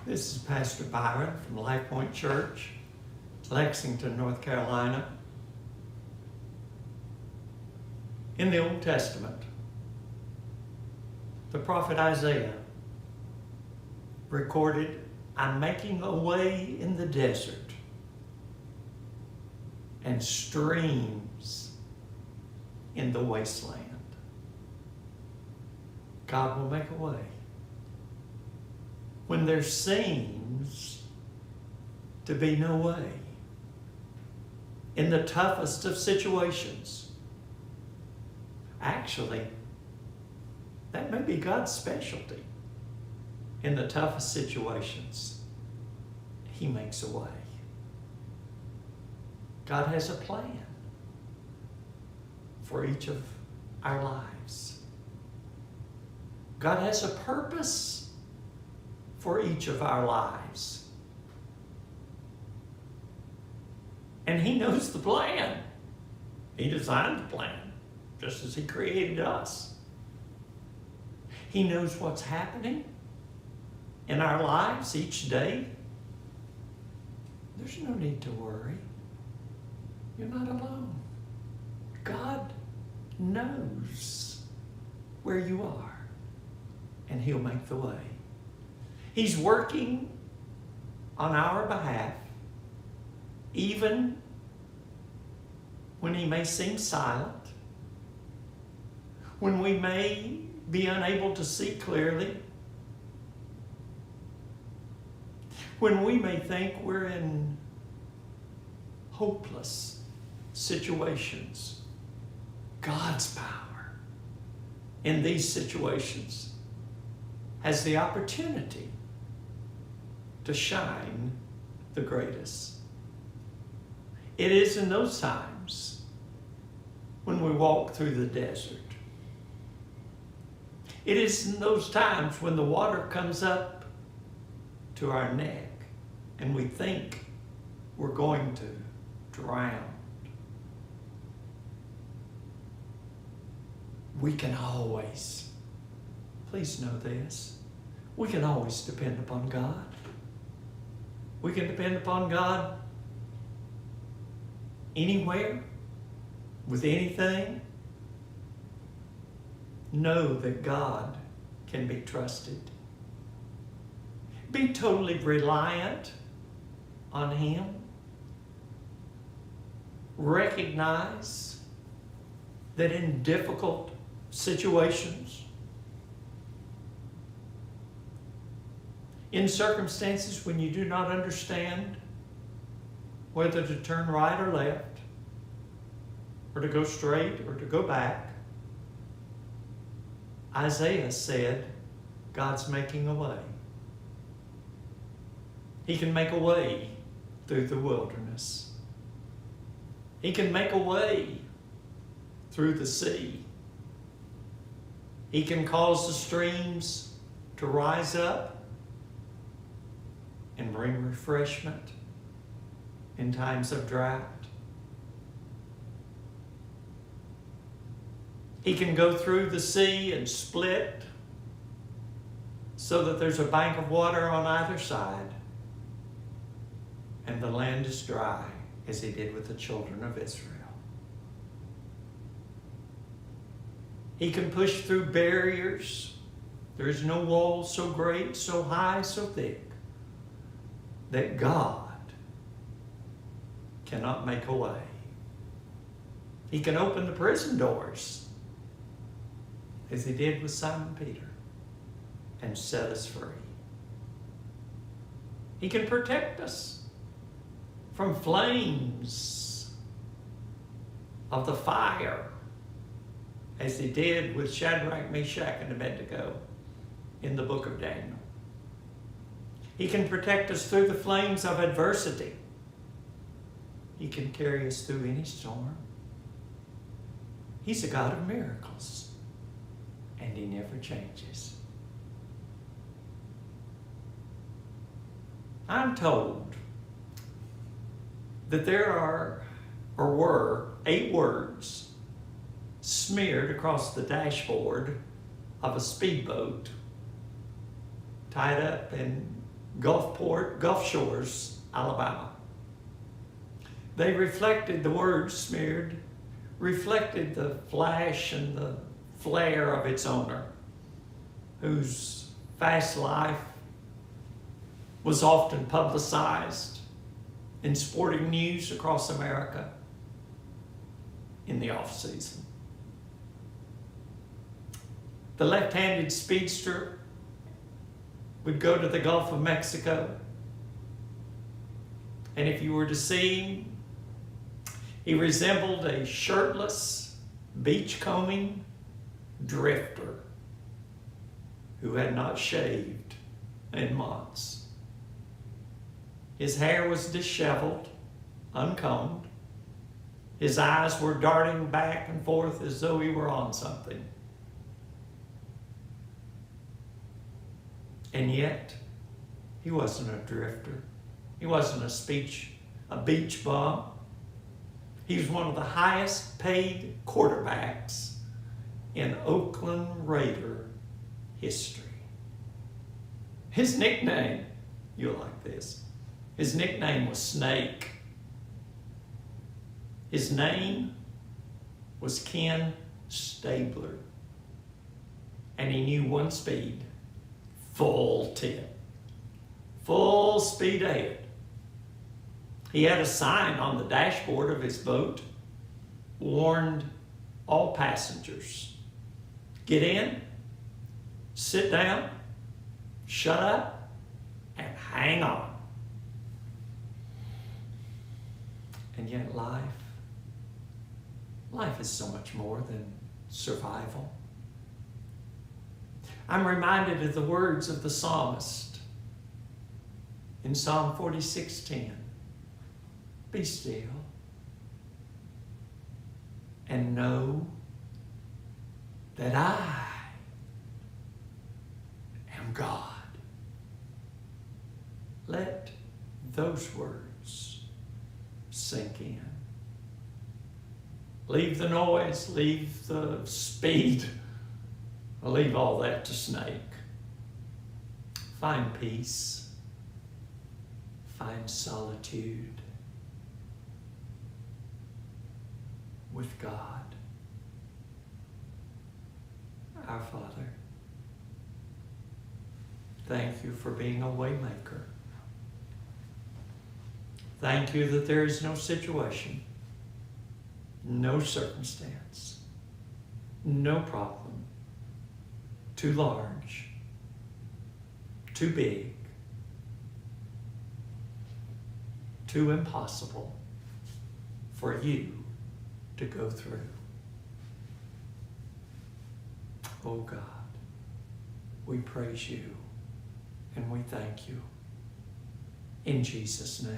This is Pastor Byron from Life Point Church, Lexington, North Carolina. In the Old Testament, the prophet Isaiah recorded, "I'm making a way in the desert and streams in the wasteland." God will make a way when there seems to be no way. In the toughest of situations. Actually, that may be God's specialty. In the toughest situations, He makes a way. God has a plan for each of our lives. God has a purpose for each of our lives. And He knows the plan. He designed the plan, just as He created us. He knows what's happening in our lives each day. There's no need to worry. You're not alone. God knows where you are, and He'll make the way. He's working on our behalf, even when He may seem silent, when we may be unable to see clearly, when we may think we're in hopeless situations. God's power in these situations has the opportunity to shine the greatest. It is in those times when we walk through the desert. It is in those times when the water comes up to our neck and we think we're going to drown. We can always, please know this, we can always depend upon God. We can depend upon God anywhere, with anything. Know that God can be trusted. Be totally reliant on Him. Recognize that in difficult situations, in circumstances when you do not understand whether to turn right or left, or to go straight or to go back, Isaiah said, God's making a way. He can make a way through the wilderness. He can make a way through the sea. He can cause the streams to rise up and bring refreshment in times of drought. He can go through the sea and split so that there's a bank of water on either side and the land is dry, as He did with the children of Israel. He can push through barriers. There is no wall so great, so high, so thick that God cannot make a way. He can open the prison doors, as He did with Simon Peter, and set us free. He can protect us from flames of the fire, as He did with Shadrach, Meshach, and Abednego in the book of Daniel. He can protect us through the flames of adversity. He can carry us through any storm. He's a God of miracles, and He never changes. I'm told that there are, or were, 8 words smeared across the dashboard of a speedboat tied up in Gulf Shores, Alabama. They reflected, the words smeared, reflected the flash and the flare of its owner, whose fast life was often publicized in sporting news across America in the off-season. The left-handed speedster would go to the Gulf of Mexico, and if you were to see him, he resembled a shirtless, beachcombing drifter who had not shaved in months. His hair was disheveled, uncombed. His eyes were darting back and forth as though he were on something. And yet, he wasn't a drifter. He wasn't a beach bum. He was one of the highest paid quarterbacks in Oakland Raider history. His nickname, you'll like this, his nickname was Snake. His name was Ken Stabler. And he knew one speed, full tip, full speed ahead. He had a sign on the dashboard of his boat, warned all passengers, get in, sit down, shut up, and hang on. And yet life is so much more than survival. I'm reminded of the words of the psalmist in Psalm 46:10. Be still and know that I am God. Let those words sink in. Leave the noise, leave the speed, leave all that to Snake. Find peace, find solitude with God. Our Father, thank you for being a way maker. Thank you that there is no situation, no circumstance, no problem too large, too big, too impossible for you to go through. Oh God, we praise you and we thank you. In Jesus' name.